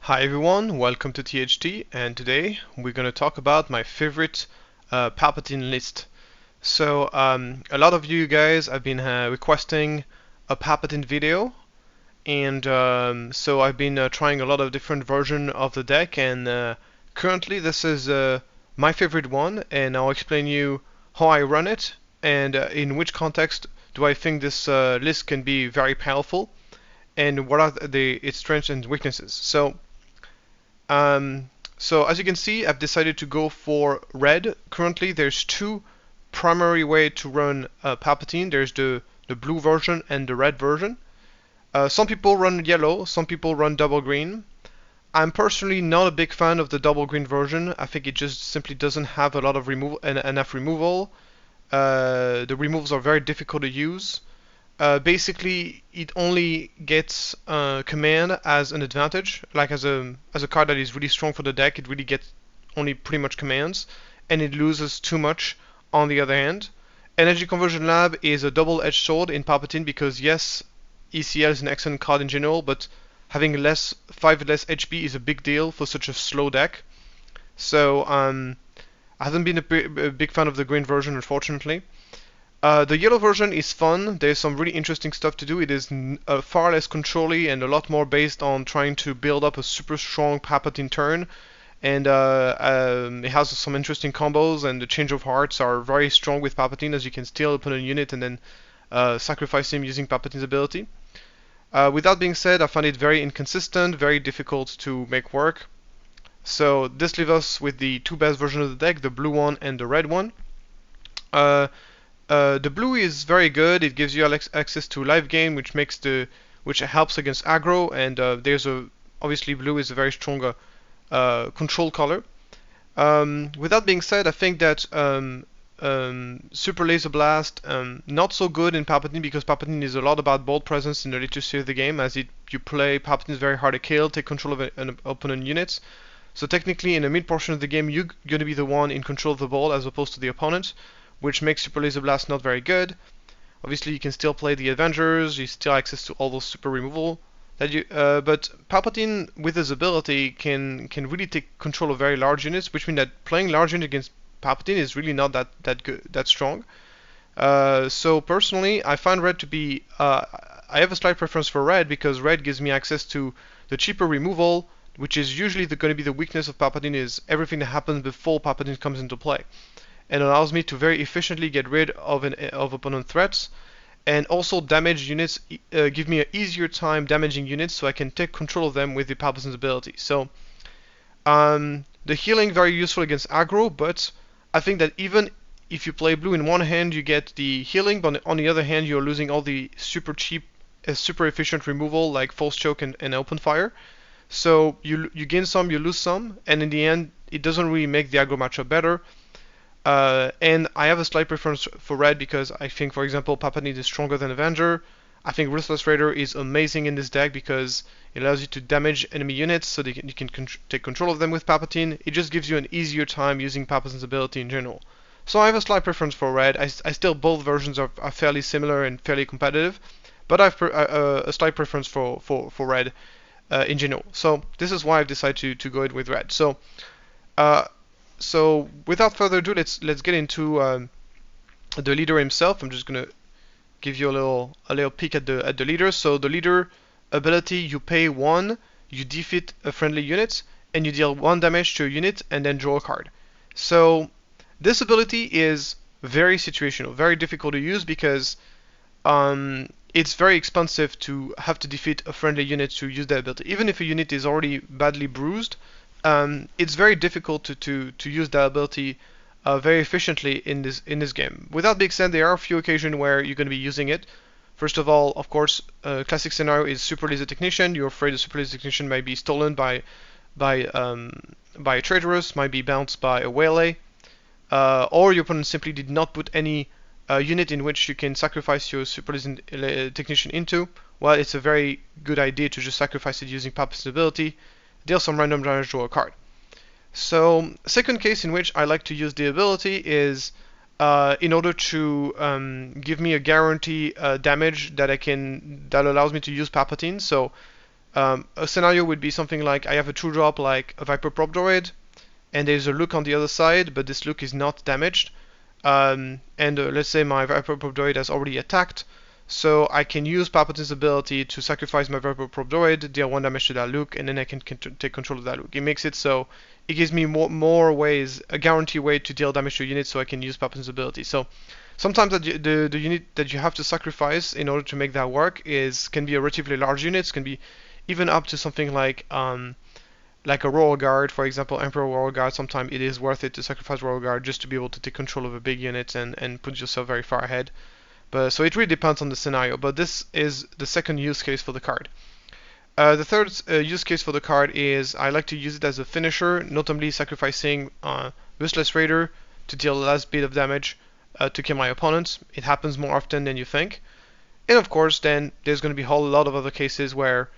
Hi everyone, welcome to THT, and today we're going to talk about my favorite Palpatine list. So a lot of you guys have been requesting a Palpatine video, and so I've been trying a lot of different versions of the deck, and currently this is my favorite one, and I'll explain you how I run it, and in which context do I think this list can be very powerful, and what are its strengths and weaknesses. So as you can see, I've decided to go for red. Currently, there's two primary way to run Palpatine. There's the blue version and the red version. Some people run yellow, some people run double green. I'm personally not a big fan of the double green version. I think it just simply doesn't have a lot of enough removal. The removals are very difficult to use. Basically, it only gets command as an advantage, like as a card that is really strong for the deck. It really gets only pretty much commands, and it loses too much on the other hand. Energy Conversion Lab is a double-edged sword in Palpatine because yes, ECL is an excellent card in general, but having 5 less HP is a big deal for such a slow deck. So I haven't been a big fan of the green version, unfortunately. The yellow version is fun. There's some really interesting stuff to do. It is far less controlly and a lot more based on trying to build up a super strong Palpatine turn. And it has some interesting combos, and the change of hearts are very strong with Palpatine, as you can steal opponent unit and then sacrifice him using Palpatine's ability. With that being said, I find it very inconsistent, very difficult to make work. So this leaves us with the two best versions of the deck, the blue one and the red one. The blue is very good. It gives you access to live game, which helps against aggro, and obviously blue is a very strong control color. With that being said, I think that Super Laser Blast not so good in Palpatine because Palpatine is a lot about board presence in the later stage of the game. You play Palpatine is very hard to kill, take control of an opponent units. So technically, in the mid portion of the game, you're going to be the one in control of the board as opposed to the opponent, which makes Super Laser Blast not very good. Obviously, you can still play the Avengers, you still have access to all those super removal. But Palpatine, with his ability, can really take control of very large units, which means that playing large units against Palpatine is really not that strong. So personally, I find red to be... I have a slight preference for red because red gives me access to the cheaper removal, which is usually going to be the weakness of Palpatine, is everything that happens before Palpatine comes into play, and allows me to very efficiently get rid of opponent threats, and also damage units, give me an easier time damaging units so I can take control of them with the Palpatine's ability. So the healing very useful against aggro, but I think that even if you play blue in one hand you get the healing, but on the other hand you're losing all the super cheap, super efficient removal like False Choke and Open Fire. So you gain some, you lose some, and in the end it doesn't really make the aggro matchup better. And I have a slight preference for red because I think, for example, Palpatine is stronger than Avenger. I think Ruthless Raider is amazing in this deck because it allows you to damage enemy units so you can take control of them with Palpatine. It just gives you an easier time using Palpatine's ability in general. So I have a slight preference for red. I still, both versions are fairly similar and fairly competitive, but I have a slight preference for red in general. So this is why I've decided to go in with red. So without further ado, let's get into the leader himself. I'm just gonna give you a little peek at the leader. So the leader ability, you pay 1, you defeat a friendly unit, and you deal 1 damage to a unit, and then draw a card. So this ability is very situational, very difficult to use because it's very expensive to have to defeat a friendly unit to use that ability. Even if a unit is already badly bruised, it's very difficult to use that ability very efficiently in this game. With that being said, there are a few occasions where you're going to be using it. First of all, of course, classic scenario is Super Laser Technician. You're afraid the Super Laser Technician might be stolen by a traitorous, might be bounced by a waylay, or your opponent simply did not put any unit in which you can sacrifice your Super Laser Technician into. Well, it's a very good idea to just sacrifice it using Palpatine's ability, deal some random damage, draw a card. So, second case in which I like to use the ability is in order to give me a guarantee damage that allows me to use Palpatine. So A scenario would be something like I have a 2-drop like a Viper Prop Droid, and there's a Luke on the other side, but this Luke is not damaged. And let's say my Viper Prop Droid has already attacked, so I can use Palpatine's ability to sacrifice my Viper Prop Droid, deal 1 damage to that Luke, and then I can take control of that Luke. It makes it so it gives me more ways, a guaranteed way to deal damage to units, so I can use Palpatine's ability. So sometimes the unit that you have to sacrifice in order to make that work can be a relatively large unit, can be even up to something like a Royal Guard, for example, Emperor Royal Guard. Sometimes it is worth it to sacrifice Royal Guard just to be able to take control of a big unit and put yourself very far ahead. But so it really depends on the scenario. But this is the second use case for the card. The third use case for the card is I like to use it as a finisher, notably sacrificing Useless Raider to deal the last bit of damage to kill my opponents. It happens more often than you think. And of course, then there's going to be a whole lot of other cases where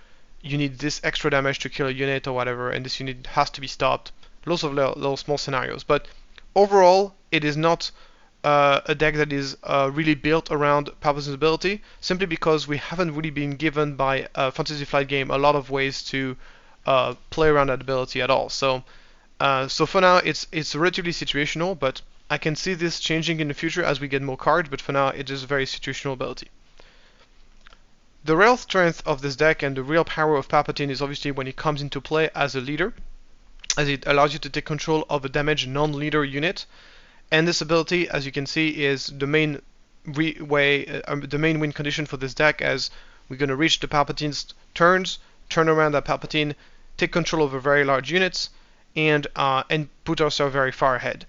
you need this extra damage to kill a unit or whatever, and this unit has to be stopped. Lots of little small scenarios. But overall, it is not a deck that is really built around Palpatine's ability, simply because we haven't really been given by a Fantasy Flight game a lot of ways to play around that ability at all. So for now, it's relatively situational, but I can see this changing in the future as we get more cards, but for now, it is a very situational ability. The real strength of this deck and the real power of Palpatine is obviously when it comes into play as a leader, as it allows you to take control of a damaged non-leader unit. And this ability, as you can see, is the main win condition for this deck, as we're going to reach the Palpatine's turns, turn around that Palpatine, take control over very large units, and put ourselves very far ahead.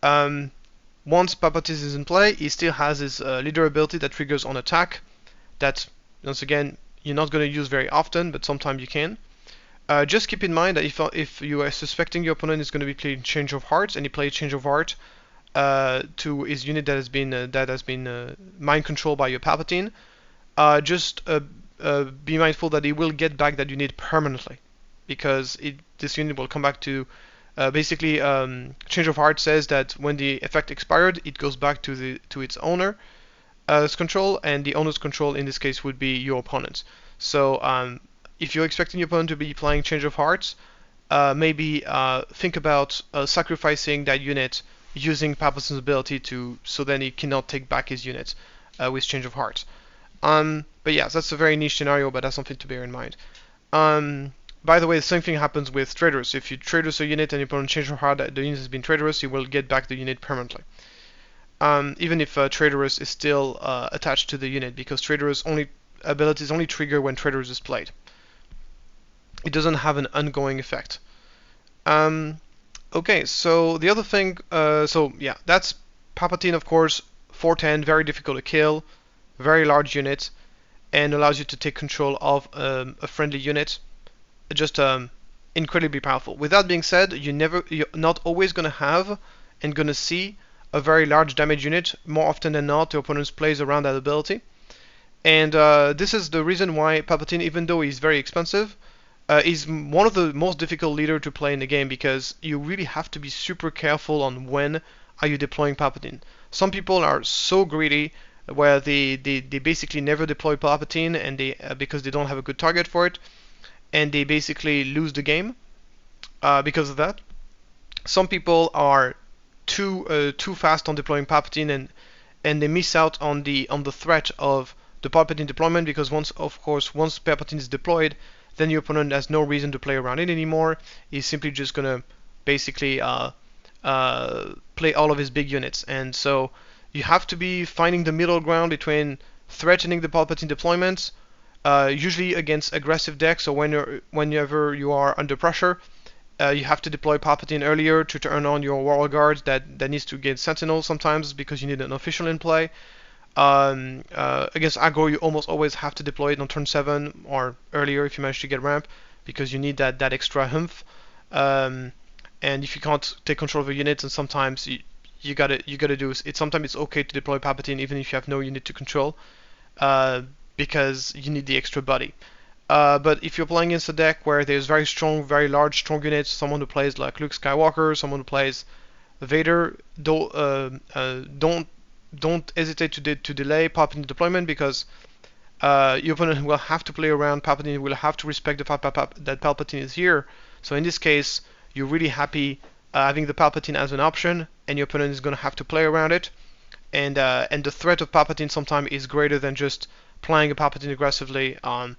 Once Palpatine is in play, he still has his leader ability that triggers on attack. That, once again, you're not going to use very often, but sometimes you can. Just keep in mind that if you are suspecting your opponent is going to be playing Change of Hearts, and he plays Change of Heart to his unit that has been mind controlled by your Palpatine, just be mindful that he will get back that unit permanently, because this unit will come back to basically Change of Heart says that when the effect expired, it goes back to its owner. Control, and the owner's control in this case would be your opponent. So if you're expecting your opponent to be playing Change of Hearts, maybe think about sacrificing that unit using Palpatine's ability so then he cannot take back his unit with Change of Hearts. But yeah, that's a very niche scenario, but that's something to bear in mind. By the way, the same thing happens with Traitorous. If you Traitorous a unit and your opponent Change of Heart, the unit has been Traitorous, you will get back the unit permanently. Even if Traitorous is still attached to the unit, because Traitorous abilities only trigger when Traitorous is played. It doesn't have an ongoing effect. Okay, so the other thing, so yeah, that's Palpatine, of course, 410, very difficult to kill, very large unit, and allows you to take control of a friendly unit. Just incredibly powerful. With that being said, you're not always going to have and going to see a very large damage unit. More often than not, the opponent plays around that ability. And this is the reason why Palpatine, even though he's very expensive, is one of the most difficult leader to play in the game, because you really have to be super careful on when are you deploying Palpatine. Some people are so greedy where they basically never deploy Palpatine, and because they don't have a good target for it, and they basically lose the game because of that. Some people are too fast on deploying Palpatine, and they miss out on the threat of the Palpatine deployment, because once Palpatine is deployed, then your opponent has no reason to play around it anymore. He's simply just gonna basically play all of his big units, and so you have to be finding the middle ground between threatening the Palpatine deployments, usually against aggressive decks, or whenever you are under pressure. You have to deploy Palpatine earlier to turn on your Royal Guard that needs to get Sentinel sometimes, because you need an official in play. Against aggro, you almost always have to deploy it on turn 7 or earlier if you manage to get ramp, because you need that extra humph. And if you can't take control of a unit, and sometimes you gotta do it. Sometimes it's okay to deploy Palpatine even if you have no unit to control, because you need the extra body. But if you're playing against a deck where there's very strong, very large, strong units, someone who plays like Luke Skywalker, someone who plays Vader, don't hesitate to delay Palpatine deployment, because Your opponent will have to play around Palpatine, will have to respect the fact that Palpatine is here. So in this case, you're really happy having the Palpatine as an option, and your opponent is going to have to play around it. And the threat of Palpatine sometimes is greater than just playing a Palpatine aggressively and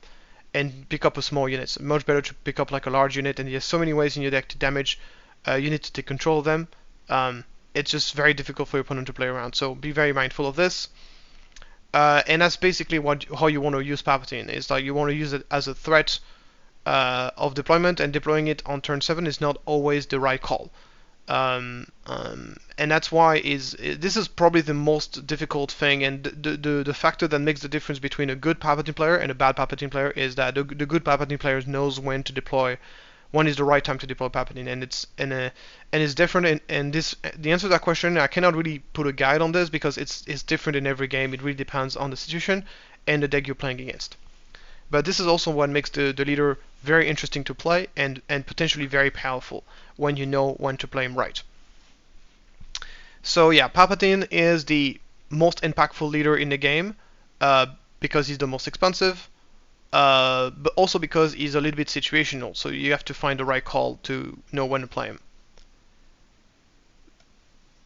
pick up a small unit. It's much better to pick up like a large unit, and there's so many ways in your deck to damage units to take control of them. It's just very difficult for your opponent to play around, so be very mindful of this. And that's basically how you want to use Palpatine. It's like you want to use it as a threat of deployment, and deploying it on turn 7 is not always the right call. And that's why this is probably the most difficult thing, and the factor that makes the difference between a good Palpatine player and a bad Palpatine player is that the good Palpatine player knows when to deploy, when is the right time to deploy Palpatine, and it's different. And the answer to that question, I cannot really put a guide on this because it's different in every game. It really depends on the situation and the deck you're playing against. But this is also what makes the leader very interesting to play and potentially very powerful when you know when to play him right. So yeah, Palpatine is the most impactful leader in the game because he's the most expensive, but also because he's a little bit situational, so you have to find the right call to know when to play him.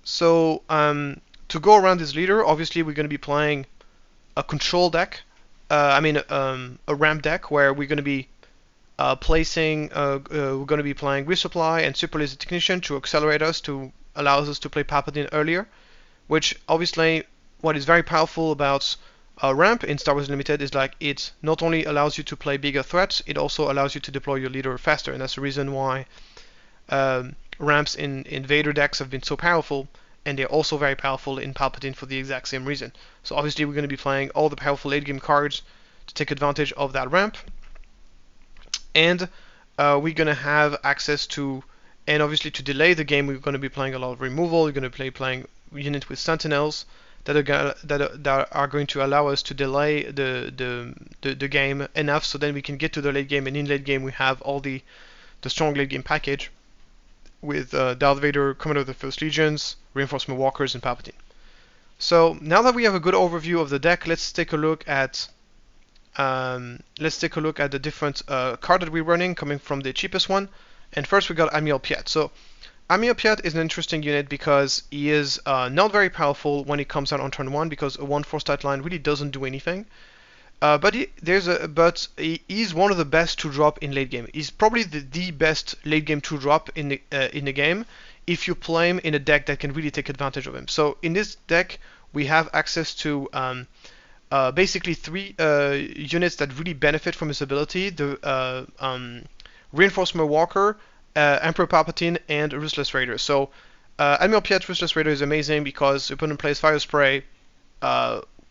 So to go around this leader, obviously we're going to be playing a control deck, a ramp deck where we're going to be we're going to be playing Resupply and Super Laser Technician to accelerate us, to allow us to play Palpatine earlier, which obviously what is very powerful about ramp in Star Wars Unlimited is like it not only allows you to play bigger threats, it also allows you to deploy your leader faster, and that's the reason why ramps in Vader decks have been so powerful, and they're also very powerful in Palpatine for the exact same reason. So obviously we're going to be playing all the powerful late game cards to take advantage of that ramp, and we're going to have access to, and obviously to delay the game, we're going to be playing a lot of removal. We're going to be playing units with sentinels that are going to allow us to delay the game enough so then we can get to the late game, and in late game we have all the strong late game package with Darth Vader, Commander of the First Legions, Reinforcement Walkers, and Palpatine. So now that we have a good overview of the deck, let's take a look at the different card that we're running, coming from the cheapest one. And first we got Admiral Piet. So Admiral Piet is an interesting unit because he is not very powerful when he comes out on turn 1, because a 1/4 stat line really doesn't do anything. But he's one of the best to drop in late game. He's probably the best late game to drop in the game if you play him in a deck that can really take advantage of him. So in this deck we have access to basically 3 units that really benefit from his ability: the Reinforcement Walker, Emperor Palpatine, and Ruthless Raider. So Admiral Piet Ruthless Raider is amazing because your opponent plays Fire Spray.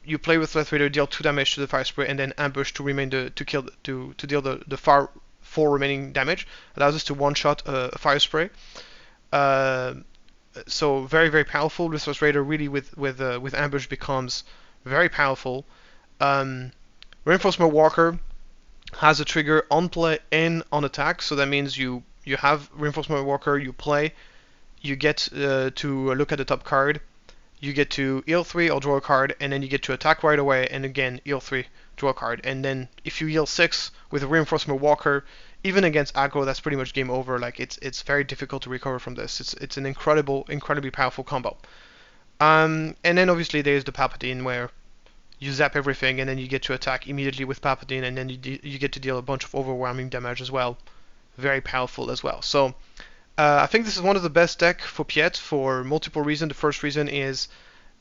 You play with Ruthless Raider, deal 2 damage to the Fire Spray, and then ambush to deal the 4 remaining damage. Allows us to one-shot a Fire Spray. So very, very powerful. Ruthless Raider really with ambush becomes very powerful. Reinforcement Walker has a trigger on play and on attack, so that means you have Reinforcement Walker, you play, you get to look at the top card, you get to heal 3 or draw a card, and then you get to attack right away, and again heal 3, draw a card. And then if you heal 6 with a Reinforcement Walker, even against aggro, that's pretty much game over. Like it's very difficult to recover from this. It's an incredibly powerful combo. And then obviously there's the Palpatine, where you zap everything and then you get to attack immediately with Palpatine, and then you get to deal a bunch of overwhelming damage as well. Very powerful as well. So I think this is one of the best deck for Piet for multiple reasons. The first reason is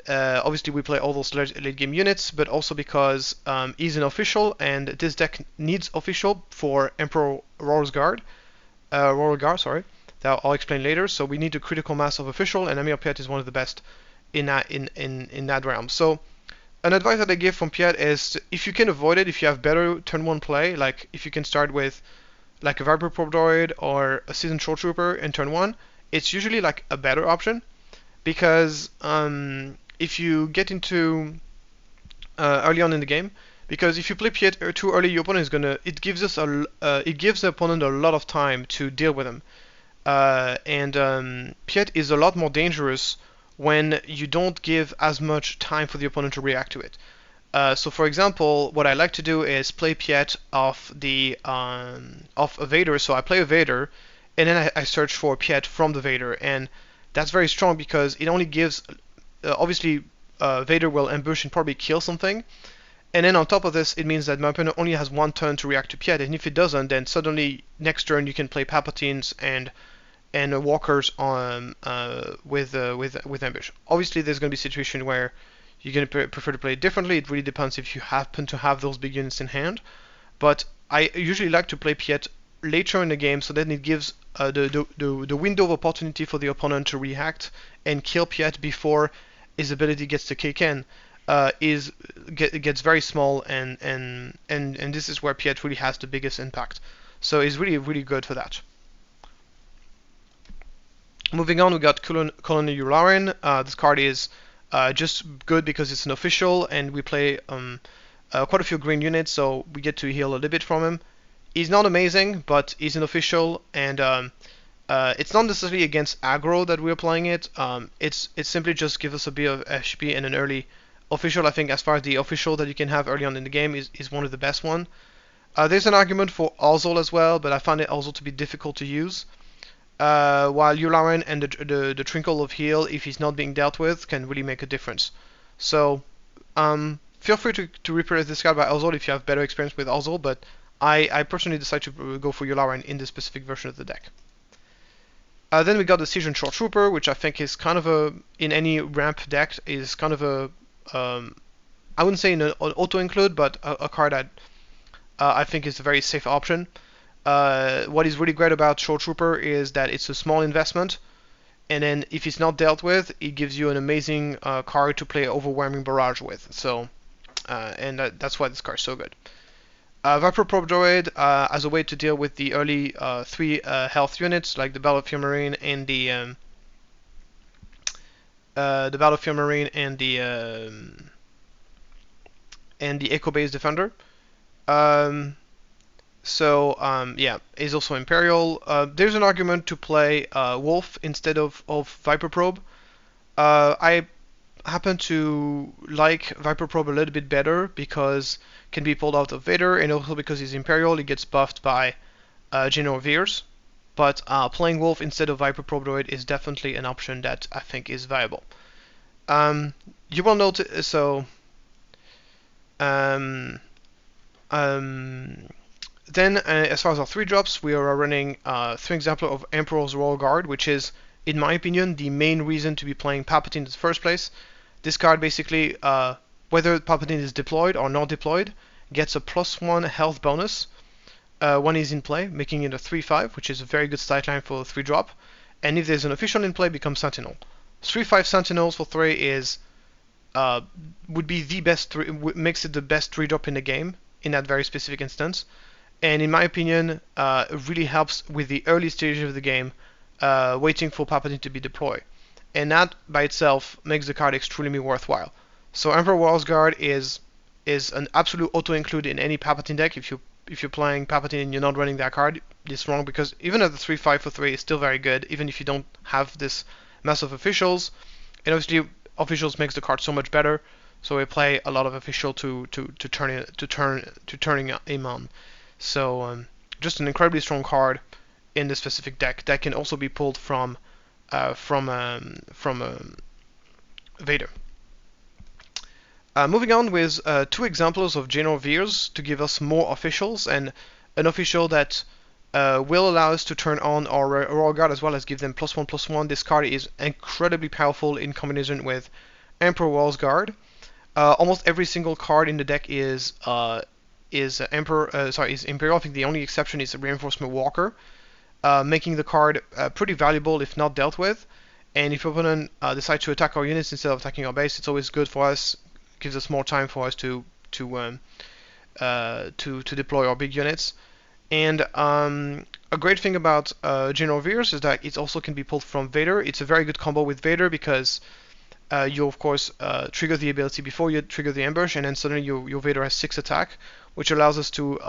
obviously we play all those late game units, but also because he's an official, and this deck needs official for Emperor Royal Guard, that I'll explain later. So we need a critical mass of official, and Admiral Piet is one of the best in that realm. So an advice that I give from Piet is, if you can avoid it, if you have better turn 1 play, like if you can start with like a Viper Probe Droid or a Seasoned Shore Trooper in turn 1, it's usually like a better option, because if you get into early on in the game, because if you play Piet too early, your opponent is it gives the opponent a lot of time to deal with him, and Piet is a lot more dangerous when you don't give as much time for the opponent to react to it. So for example, what I like to do is play Piet off off a Vader. So I play a Vader, and then I search for Piet from the Vader, and that's very strong because it only gives obviously Vader will ambush and probably kill something, and then on top of this, it means that my opponent only has one turn to react to Piet, and if it doesn't, then suddenly next turn you can play Palpatines and walkers on with ambush. Obviously, there's going to be a situation where you're going to prefer to play it differently. It really depends if you happen to have those big units in hand. But I usually like to play Piet later in the game, so then it gives the window of opportunity for the opponent to react and kill Piet before his ability gets to kick in. Gets very small, and this is where Piet really has the biggest impact. So it's really good for that. Moving on, we got Colonel Yularen. This card is just good because it's an official, and we play quite a few green units, so we get to heal a little bit from him. He's not amazing, but he's an official, and it's not necessarily against aggro that we're playing it. It's simply just give us a bit of HP and an early official. I think as far as the official that you can have early on in the game is one of the best one. There's an argument for Ozol as well, but I find it also to be difficult to use. While Yularen and the Trinkle of Heal, if he's not being dealt with, can really make a difference. So feel free to replace this card by Ozol if you have better experience with Ozol, but I personally decide to go for Yularen in this specific version of the deck. Then we got the Siege and Short Trooper, which I think is kind of a, in any ramp deck, is kind of a, I wouldn't say an auto-include, but a card that I think is a very safe option. What is really great about Short Trooper is that it's a small investment, and then if it's not dealt with, it gives you an amazing card to play Overwhelming Barrage with. So, and that's why this card is so good. Viper Probe Droid as a way to deal with the early 3 health units like the Battlefield Marine and the Echo Base Defender. Yeah, is also Imperial. There's an argument to play Wolf instead of Viper Probe. I happen to like Viper Probe a little bit better because it can be pulled out of Vader, and also because he's Imperial, he gets buffed by General Veers. But playing Wolf instead of Viper Probe Droid is definitely an option that I think is viable. You will notice, so then, as far as our 3-drops, we are running 3 examples of Emperor's Royal Guard, which is, in my opinion, the main reason to be playing Palpatine in the first place. This card basically, whether Palpatine is deployed or not deployed, gets a +1 health bonus when he's in play, making it a 3/5, which is a very good stat line for a 3-drop. And if there's an official in play, it becomes Sentinel. 3/5 Sentinels for 3 is would be the best makes it the best 3-drop in the game in that very specific instance. And in my opinion, it really helps with the early stages of the game, waiting for Palpatine to be deployed. And that by itself makes the card extremely worthwhile. So Emperor Royal Guard is an absolute auto-include in any Palpatine deck. If you're playing Palpatine and you're not running that card, it's wrong, because even at the 3/5 for 3 is still very good, even if you don't have this mass of officials. And obviously, officials makes the card so much better. So we play a lot of official to turning him on. So just an incredibly strong card in this specific deck that can also be pulled from Vader. Moving on with 2 examples of General Veers to give us more officials, and an official that will allow us to turn on our Royal Guard as well as give them +1/+1. This card is incredibly powerful in combination with Emperor Royal Guard. Almost every single card in the deck is Imperial. I think the only exception is a Reinforcement Walker, making the card pretty valuable if not dealt with. And if your opponent decides to attack our units instead of attacking our base, it's always good for us. Gives us more time for us to deploy our big units. And a great thing about General Veers is that it also can be pulled from Vader. It's a very good combo with Vader because you of course trigger the ability before you trigger the ambush, and then suddenly your Vader has 6 attack, which allows us to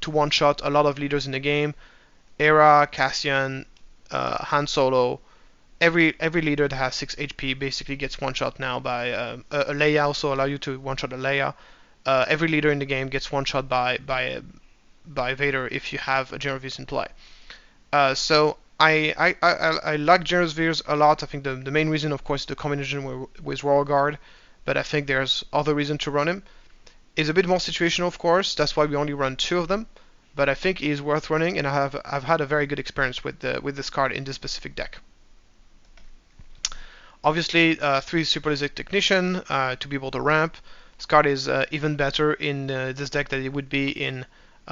one-shot a lot of leaders in the game. Hera, Cassian, Han Solo, every leader that has 6 HP basically gets one-shot now by a Leia. Also allow you to one-shot a Leia. every leader in the game gets one shot by Vader if you have a General Veers in play. So I like General Veers a lot. I think the main reason, of course, is the combination with Royal Guard, but I think there's other reason to run him. It's a bit more situational, of course. That's why we only run 2 of them. But I think he is worth running, and I've had a very good experience with this card in this specific deck. Obviously, 3 Superlative Technician to be able to ramp. This card is even better in this deck than it would be in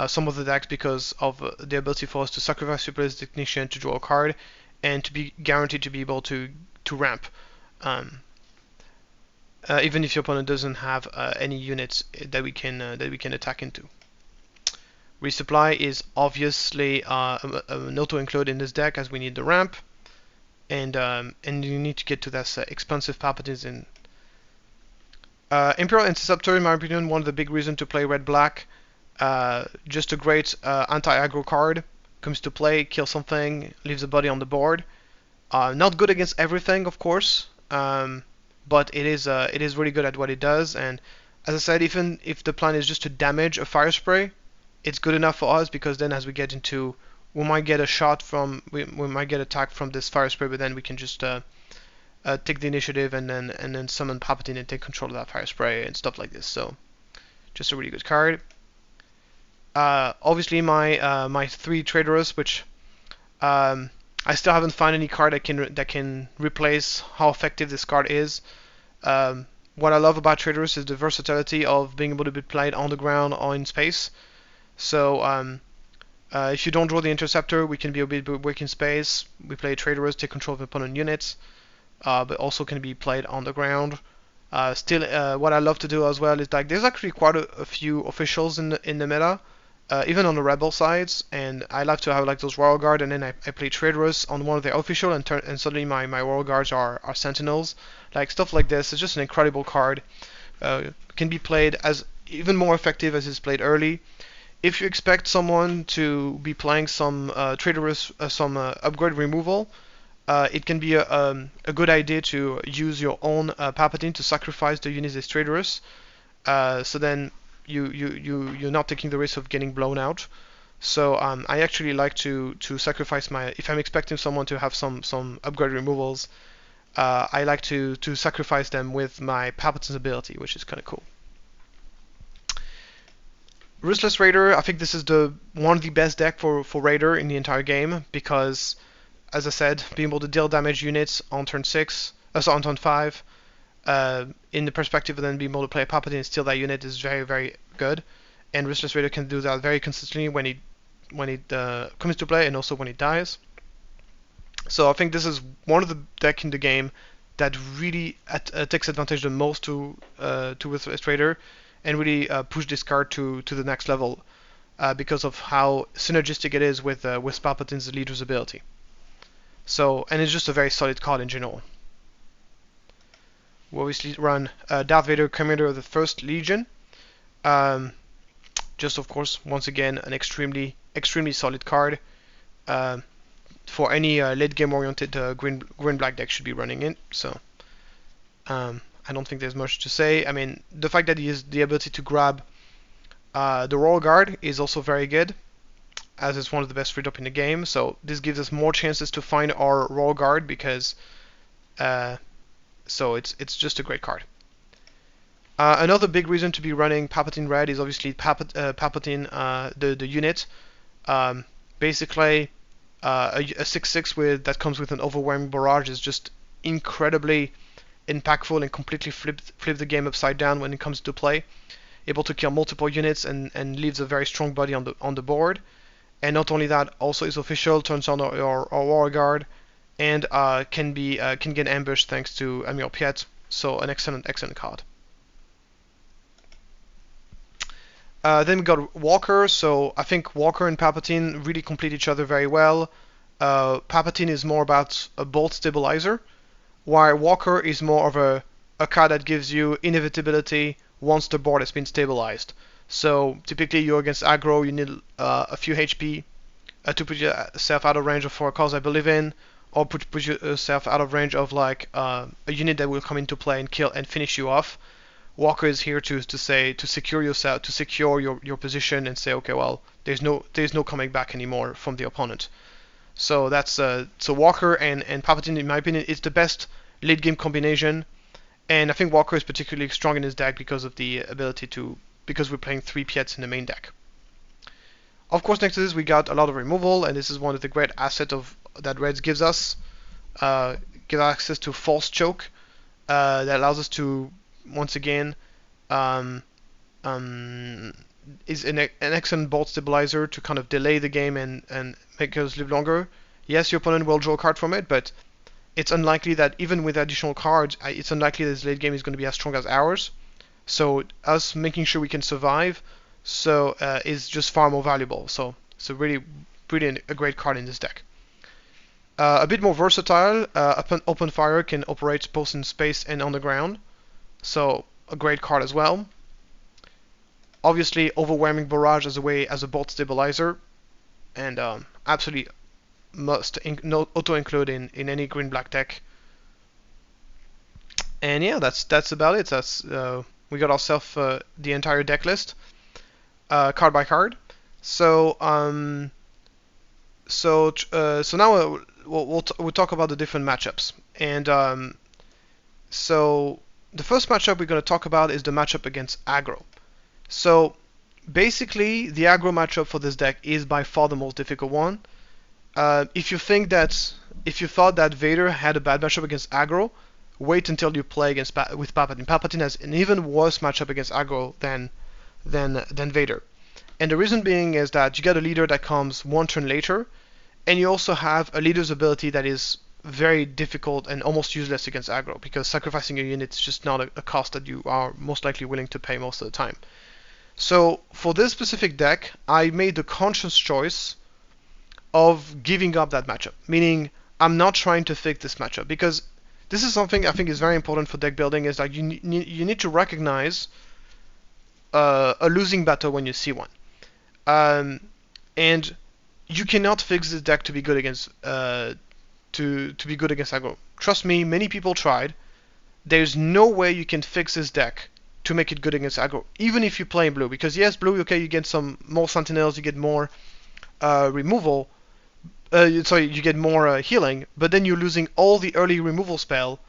some of the decks because of the ability for us to sacrifice Superlative Technician to draw a card and to be guaranteed to be able to ramp. Even if your opponent doesn't have any units that we can attack into. Resupply is obviously an auto-include in this deck as we need the ramp, and you need to get to that expensive Palpatines in. Imperial Interceptor, in my opinion, one of the big reasons to play red-black. Just a great anti-aggro card. Comes to play, kills something, leaves a body on the board. Not good against everything, of course, but it is really good at what it does. And as I said, even if the plan is just to damage a fire spray, it's good enough for us because then as we get into, we might get a shot from, we might get attacked from this fire spray, but then we can just take the initiative and then summon Palpatine and take control of that fire spray and stuff like this. So just a really good card. Obviously my 3 Traitorous, which I still haven't found any card that can replace how effective this card is. What I love about Traitorous is the versatility of being able to be played on the ground or in space. So if you don't draw the Interceptor, we can be a bit weak in space. We play Traitorous, take control of opponent units, but also can be played on the ground. Still, what I love to do as well is like there's actually quite a few officials in the meta, even on the rebel sides, and I like to have like those Royal Guard, and then I play Traitorous on one of their official, and suddenly my Royal Guards are Sentinels, like stuff like this. It's just an incredible card. Can be played as even more effective as it's played early. If you expect someone to be playing some Traitorous, some upgrade removal, it can be a good idea to use your own Palpatine to sacrifice the units as Traitorous. So then you're not taking the risk of getting blown out. So I actually like to sacrifice my, if I'm expecting someone to have some upgrade removals, I like to sacrifice them with my Palpatine's ability, which is kind of cool. Ruthless Raider, I think this is one of the best deck for Raider in the entire game because, as I said, being able to deal damage units on turn 6, so on turn 5, in the perspective of then being able to play Palpatine and steal that unit is very, very good. And Ruthless Raider can do that very consistently when it comes to play and also when it dies. So I think this is one of the decks in the game that really takes advantage the most to Ruthless Raider and really push this card to the next level because of how synergistic it is with Palpatine's leader's ability. So, and it's just a very solid card in general. We obviously run Darth Vader, Commander of the First Legion. Just of course, once again, an extremely solid card for any late game oriented green-black deck should be running it. So I don't think there's much to say. I mean, the fact that he has the ability to grab the Royal Guard is also very good, as it's one of the best free drop in the game. So this gives us more chances to find our Royal Guard because so it's just a great card. Another big reason to be running Palpatine Red is obviously Palpatine, the unit. Basically, a 6/6 that comes with an overwhelming barrage is just incredibly impactful and completely flip the game upside down when it comes to play. Able to kill multiple units and leaves a very strong body on the board. And not only that, also is official, turns on our Royal Guard, and can get ambushed thanks to Admiral Piet. So an excellent card. Then we got Walker. So I think Walker and Palpatine really complete each other very well. Palpatine is more about a bolt stabilizer, while Walker is more of a card that gives you inevitability once the board has been stabilized. So typically you're against aggro, you need a few HP to put yourself out of range of 4 cards I believe in, or put yourself out of range of like a unit that will come into play and kill and finish you off. Walker is here to secure yourself, to secure your position and say, okay, well, there's no coming back anymore from the opponent. So that's so Walker and Palpatine, in my opinion, is the best late game combination. And I think Walker is particularly strong in his deck because of the ability to, because we're playing 3 Piets in the main deck. Of course, next to this we got a lot of removal, and this is one of the great assets of that Reds gives us. Give access to False Choke that allows us to, once again, is an excellent board stabilizer to kind of delay the game and make us live longer. Yes, your opponent will draw a card from it, but it's unlikely that even with additional cards, it's unlikely that this late game is going to be as strong as ours. So us making sure we can survive is just far more valuable. So it's a really a great card in this deck. A bit more versatile. Open Fire can operate both in space and on the ground, so a great card as well. Obviously, Overwhelming Barrage as a board stabilizer, and absolutely must auto include in any green-black deck. And yeah, that's about it. We got ourselves the entire deck list, card by card. So now we'll talk about the different matchups. And so the first matchup we're going to talk about is the matchup against aggro. So basically, the aggro matchup for this deck is by far the most difficult one. If you thought that Vader had a bad matchup against aggro, wait until you play with Palpatine. Palpatine has an even worse matchup against aggro than Vader. And the reason being is that you get a leader that comes one turn later, and you also have a leader's ability that is very difficult and almost useless against aggro, because sacrificing a unit is just not a cost that you are most likely willing to pay most of the time. So for this specific deck, I made the conscious choice of giving up that matchup, meaning I'm not trying to fix this matchup, because this is something I think is very important for deck building, is that you need to recognize a losing battle when you see one. And you cannot fix this deck to be good against aggro. Trust me, many people tried. There's no way you can fix this deck to make it good against aggro, even if you play in blue. Because yes, blue, okay, you get some more sentinels, you get more removal. You get more healing, but then you're losing all the early removal spell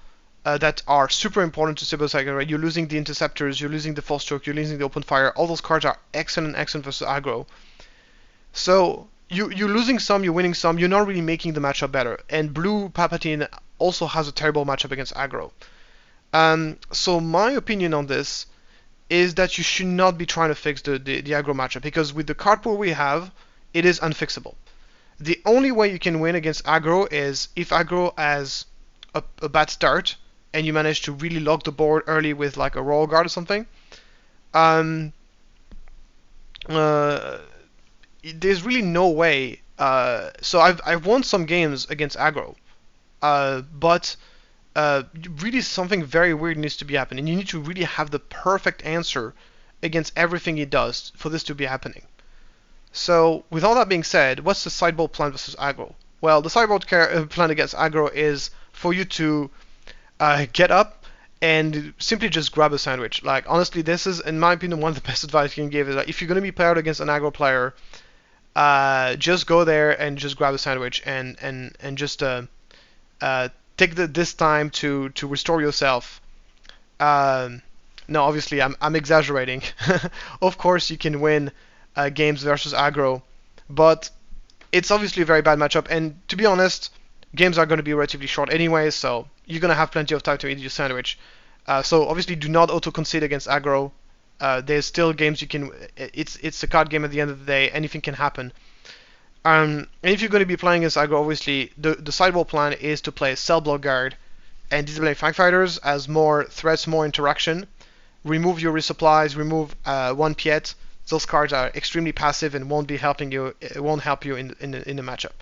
that are super important to stabilize aggro. Right? You're losing the interceptors, you're losing the false choke, you're losing the open fire. All those cards are excellent versus aggro. So you're losing some, you're winning some. You're not really making the matchup better. And blue Palpatine also has a terrible matchup against aggro. So my opinion on this is that you should not be trying to fix the aggro matchup, because with the card pool we have, it is unfixable. The only way you can win against aggro is if aggro has a bad start and you manage to really lock the board early with like a Royal Guard or something. There's really no way. So I've won some games against aggro, but really something very weird needs to be happening. You need to really have the perfect answer against everything he does for this to be happening. So, with all that being said, what's the sideboard plan versus aggro? Well, the sideboard plan against aggro is for you to get up and simply just grab a sandwich. Like, honestly, this is, in my opinion, one of the best advice you can give is that if you're going to be paired against an aggro player, just go there and just grab a sandwich and just take this time to restore yourself. No, obviously, I'm exaggerating. Of course, you can win games versus aggro, but it's obviously a very bad matchup, and to be honest, games are going to be relatively short anyway, so you're going to have plenty of time to eat your sandwich. So obviously do not auto-concede against aggro. There's still games you can, it's a card game at the end of the day, anything can happen. And if you're going to be playing against aggro, obviously the sideboard plan is to play Cell Block Guard and display Fang Fighters as more threats, more interaction. Remove your resupplies, remove one Piet. Those cards are extremely passive and won't be helping you. It won't help you in the matchup.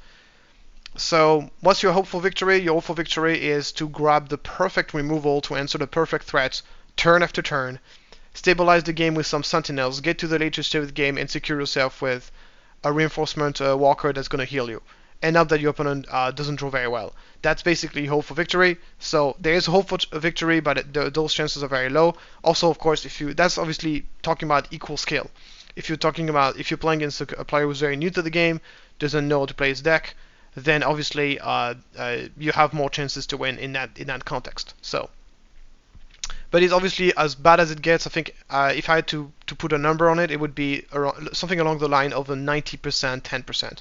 So, what's your hope for victory? Your hope for victory is to grab the perfect removal to answer the perfect threat, turn after turn. Stabilize the game with some sentinels. Get to the later stage of the game and secure yourself with a reinforcement walker that's going to heal you. and not that your opponent doesn't draw very well. That's basically hope for victory. So there is hope for victory, but those chances are very low. Also, of course, that's obviously talking about equal skill. If you're playing against a player who's very new to the game, doesn't know how to play his deck, then obviously you have more chances to win in that context. So, but it's obviously as bad as it gets. I think if I had to put a number on it, it would be something along the line of a 90%, 10%.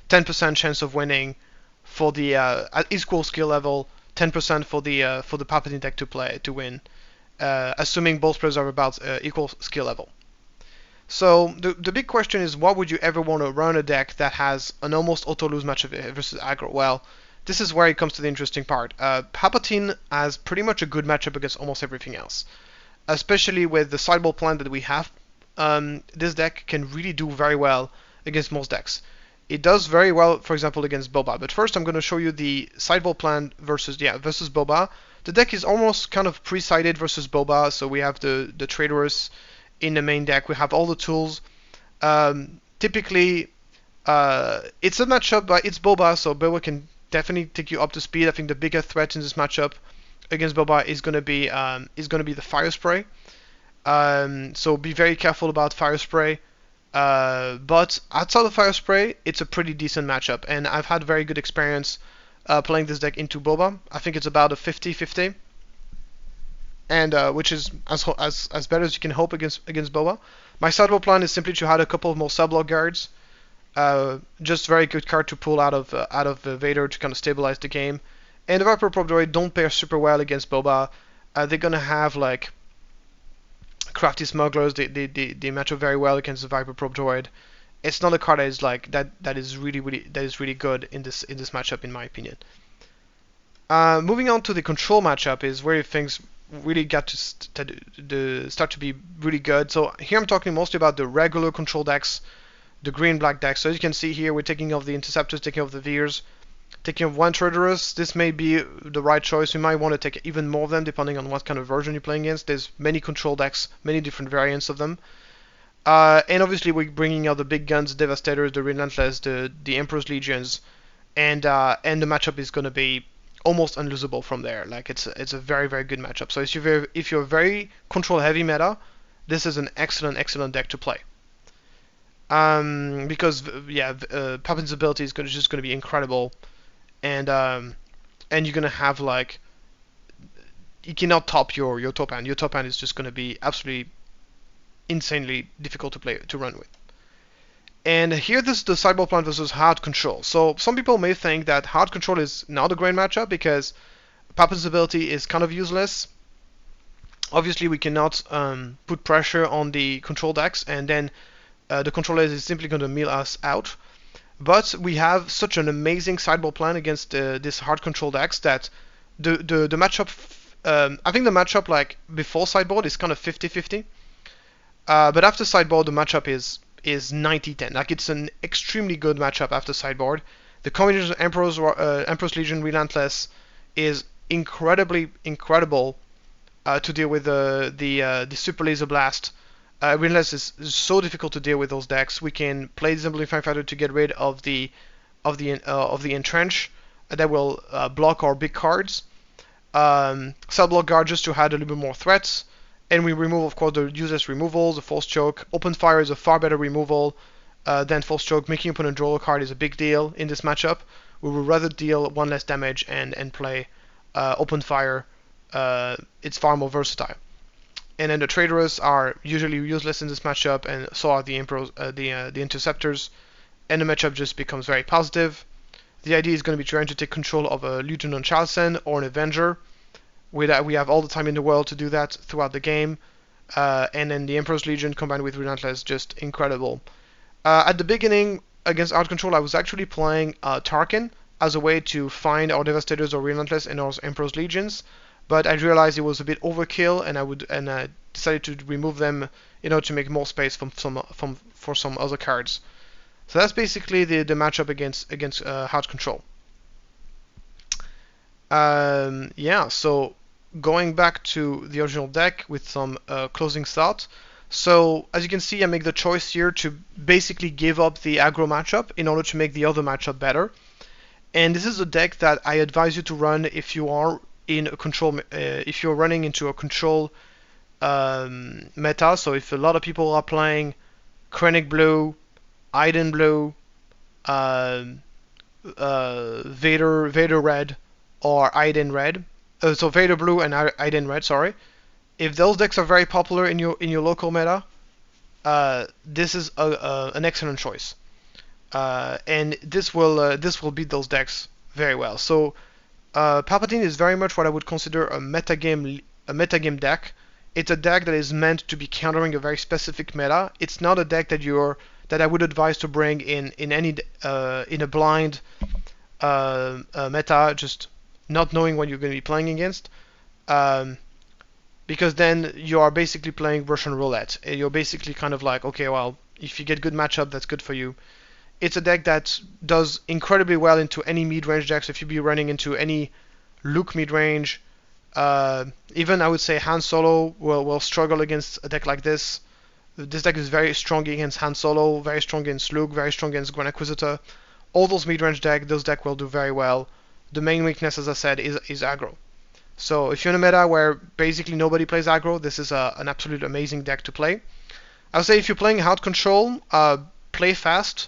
10% chance of winning for the at equal skill level, 10% for the Palpatine deck to win, assuming both players are about equal skill level. So the big question is, what would you ever want to run a deck that has an almost auto lose matchup versus aggro? Well, this is where it comes to the interesting part. Palpatine has pretty much a good matchup against almost everything else, especially with the sideboard plan that we have. This deck can really do very well against most decks. It does very well, for example, against Boba. But first, I'm going to show you the sideboard plan versus Boba. The deck is almost kind of pre-sided versus Boba, so we have the Traitorous in the main deck. We have all the tools. Typically, it's a matchup, but it's Boba, so Boba can definitely take you up to speed. I think the bigger threat in this matchup against Boba is going to be the Fire Spray. So be very careful about Fire Spray. But outside of Fire Spray, it's a pretty decent matchup, and I've had very good experience playing this deck into Boba. I think it's about a 50-50, and which is as better as you can hope against Boba. My sideboard plan is simply to add a couple of more subblock guards, just very good card to pull out of Vader to kind of stabilize the game. And the Viper Prop Droid don't pair super well against Boba. They're gonna have like Crafty Smugglers, they match up very well against the Viper Probe Droid. It's not a card that is like that is really good in this matchup, in my opinion. Moving on to the control matchup is where things really got to start to be really good. So here I'm talking mostly about the regular control decks, the green-black decks. So as you can see here, we're taking off the Interceptors, taking off the Veers, taking off one Traitorous. This may be the right choice. You might want to take even more of them depending on what kind of version you're playing against. There's many control decks, many different variants of them. And obviously we're bringing out the big guns, the Devastators, the Relentless, the Emperor's Legions, and the matchup is going to be almost unlosable from there. Like it's a very, very good matchup. So if you're very control heavy meta, this is an excellent deck to play. Because Palpatine's ability is just going to be incredible, and you're going to have like, you cannot top your top hand. Your top hand is just going to be absolutely insanely difficult to run with. And here this is the sideboard plan versus hard control. So some people may think that hard control is not a great matchup because Palpatine's ability is kind of useless. Obviously we cannot put pressure on the control decks, and then the controller is simply going to mill us out. But we have such an amazing sideboard plan against this hard control decks that the matchup, I think the matchup like before sideboard is kind of 50-50. But after sideboard, the matchup is 90-10. Like it's an extremely good matchup after sideboard. The combination of Emperor's Legion Relentless is incredible to deal with the Super Laser Blast. Relentless is so difficult to deal with those decks. We can play the Simplifying Fighter to get rid of the Entrench that will block our big cards. Subblock Guard just to add a little bit more threats. And we remove, of course, the useless removals, the Force Choke. Open Fire is a far better removal than Force Choke. Making opponent draw a card is a big deal in this matchup. We would rather deal one less damage and play Open Fire. It's far more versatile. And then the Traitorous are usually useless in this matchup, and so are the the Interceptors. And the matchup just becomes very positive. The idea is going to be trying to take control of a Lieutenant Charleston or an Avenger. We have all the time in the world to do that throughout the game. And then the Emperor's Legion combined with Relentless, just incredible. At the beginning, against Out Control, I was actually playing Tarkin as a way to find our Devastators or Relentless and our Emperor's Legions. But I realized it was a bit overkill, and I decided to remove them in order to make more space for some other cards. So that's basically the matchup against Hard Control. So going back to the original deck with some closing thought. So as you can see, I make the choice here to basically give up the aggro matchup in order to make the other matchup better. And this is a deck that I advise you to run if you are in a control, if you're running into a control meta. So if a lot of people are playing Krennic Blue, Iden Blue, Vader Red, or Iden Red. So Vader Blue and Iden Red. Sorry. If those decks are very popular in your local meta, this is an excellent choice, and this will beat those decks very well. So Palpatine is very much what I would consider a metagame deck. It's a deck that is meant to be countering a very specific meta. It's not a deck that I would advise to bring in any in a blind meta, just not knowing what you're going to be playing against. Because then you are basically playing Russian roulette. You're basically kind of like, okay, well, if you get good matchup, that's good for you. It's a deck that does incredibly well into any mid-range decks. If you be running into any Luke mid-range, even I would say Han Solo will struggle against a deck like this. This deck is very strong against Han Solo, very strong against Luke, very strong against Grand Inquisitor. All those mid-range those decks will do very well. The main weakness, as I said, is aggro. So if you're in a meta where basically nobody plays aggro, this is an absolute amazing deck to play. I would say if you're playing hard control, play fast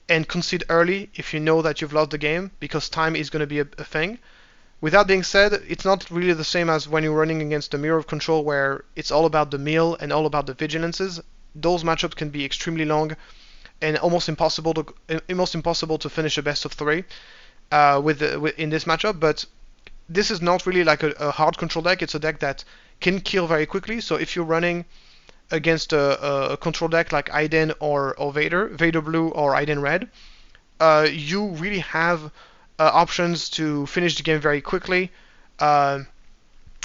and concede early if you know that you've lost the game, because time is going to be a thing. With that being said, it's not really the same as when you're running against the Mirror of Control, where it's all about the meal and all about the vigilances. Those matchups can be extremely long and almost impossible to finish a best of 3 in this matchup. But this is not really like a hard control deck. It's a deck that can kill very quickly. So if you're running against a control deck like Iden or Vader Blue or Iden Red, you really have options to finish the game very quickly.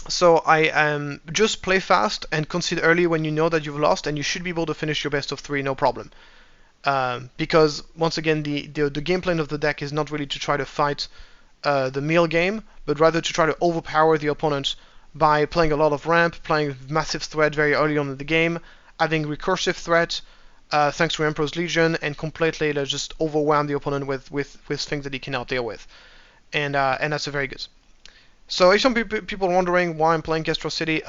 So I just play fast and concede early when you know that you've lost, and you should be able to finish your best of 3 no problem. Because once again, the game plan of the deck is not really to try to fight the meal game, but rather to try to overpower the opponent by playing a lot of ramp, playing massive threat very early on in the game, having recursive threat thanks to Emperor's Legion, and completely just overwhelm the opponent with things that he cannot deal with, and that's a very good. So if some people are wondering why I'm playing Castro City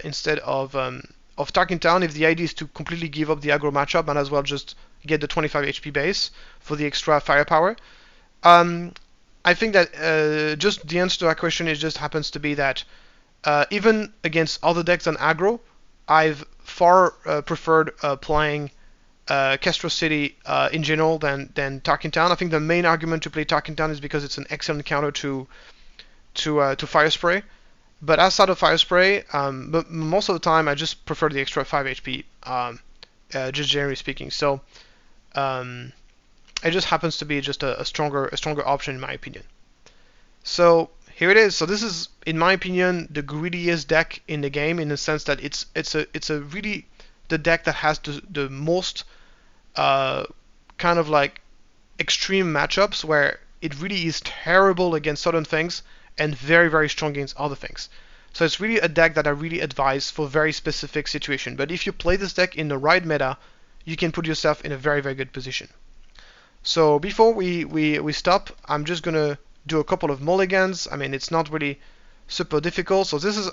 instead of Tarkin Town, if the idea is to completely give up the aggro matchup and as well just get the 25 HP base for the extra firepower, I think that just the answer to that question just happens to be that even against other decks than aggro, I've far preferred playing Castro City in general than Tarkin Town. I think the main argument to play Tarkin Town is because it's an excellent counter to Fire Spray. But outside of Fire Spray, but most of the time I just prefer the extra 5 HP, just generally speaking. So it just happens to be just a stronger option in my opinion. So here it is. So this is, in my opinion, the greediest deck in the game, in the sense that it's a really the deck that has the most kind of like extreme matchups, where it really is terrible against certain things and very, very strong against other things. So it's really a deck that I really advise for very specific situation. But if you play this deck in the right meta, you can put yourself in a very, very good position. So before we stop, I'm just gonna do a couple of mulligans. I mean, it's not really super difficult. So this is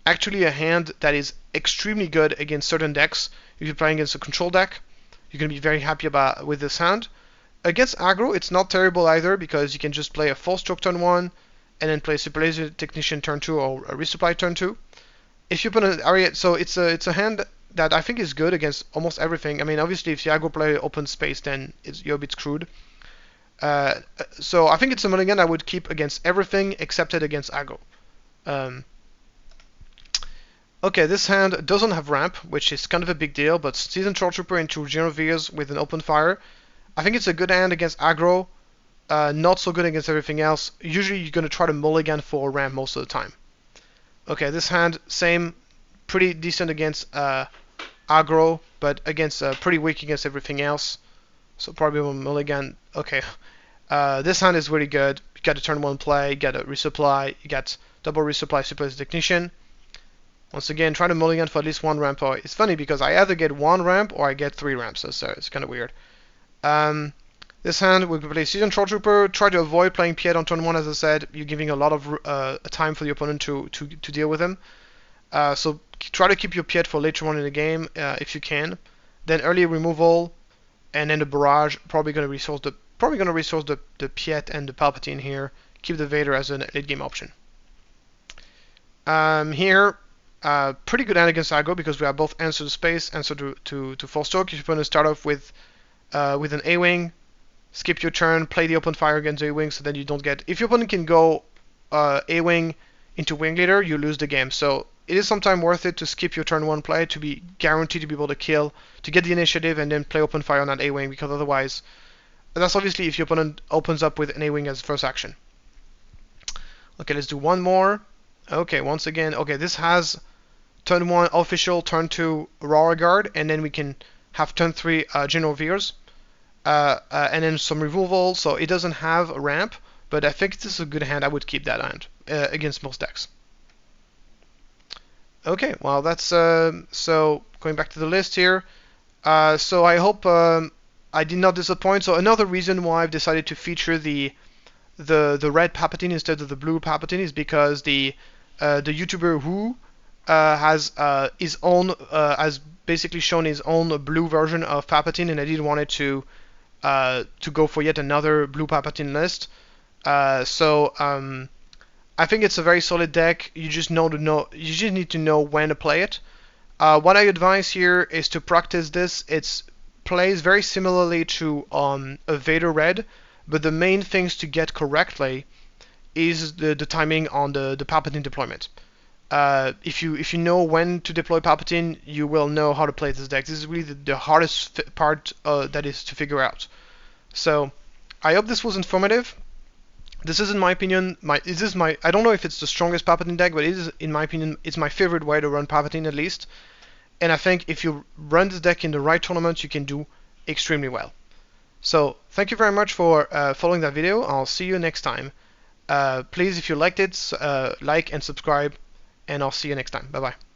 actually a hand that is extremely good against certain decks. If you're playing against a control deck, you're gonna be very happy with this hand. Against aggro, it's not terrible either, because you can just play a Force Stroke turn 1, and then play Super Laser Technician turn 2 or a Resupply turn 2. If you put an area, so it's a hand that I think is good against almost everything. I mean, obviously, if the aggro player opens space, then you're a bit screwed. So I think it's a mulligan I would keep against everything except it against aggro. Okay, this hand doesn't have ramp, which is kind of a big deal, but Seasoned Trooper into Genoviers with an open fire, I think it's a good hand against aggro, not so good against everything else. Usually you're going to try to mulligan for a ramp most of the time. Okay, this hand, same, pretty decent against aggro, but against pretty weak against everything else. So probably a mulligan. Okay, this hand is really good. You got a turn 1 play, you got a resupply, you got double resupply, Super Technician. Once again, try to mulligan for at least 1 ramp. It's funny because I either get 1 ramp or I get 3 ramps, so it's kind of weird. This hand, we play Seasoned Troll Trooper. Try to avoid playing Piet on turn 1, as I said. You're giving a lot of time for the opponent to deal with him. So try to keep your Piet for later on in the game if you can. Then early removal, and then the barrage. Probably going to resource the Piet and the Palpatine here. Keep the Vader as an late game option. Here, pretty good hand against aggro because we have both answer to space, answer to full stroke. If you're going to start off with an A-wing, skip your turn, play the open fire against A-wing, so that you don't get. If your opponent can go A-wing into wing leader, you lose the game. So it is sometimes worth it to skip your turn 1 play to be guaranteed to be able to kill, to get the initiative, and then play open fire on that A-wing, because otherwise, that's obviously if your opponent opens up with an A-wing as first action. Okay, let's do one more. Okay, once again, okay, this has turn 1 official, turn 2 raw regard, and then we can have turn 3 general veers, and then some removal. So it doesn't have a ramp, but I think this is a good hand. I would keep that hand against most decks. Okay, well that's so going back to the list here. So I hope I did not disappoint. So another reason why I've decided to feature the red Palpatine instead of the blue Palpatine is because the YouTuber Who has his own has basically shown his own blue version of Palpatine, and I didn't want it to go for yet another blue Palpatine list. I think it's a very solid deck. You just need to know when to play it. What I advise here is to practice this. It plays very similarly to a Vader Red, but the main things to get correctly is the timing on the Palpatine deployment. If you know when to deploy Palpatine, you will know how to play this deck. This is really the hardest part that is to figure out. So I hope this was informative. This is, in my opinion, I don't know if it's the strongest Palpatine deck, but it is, in my opinion, it's my favorite way to run Palpatine at least. And I think if you run this deck in the right tournament, you can do extremely well. So thank you very much for following that video. I'll see you next time. Please, if you liked it, like and subscribe, and I'll see you next time. Bye bye.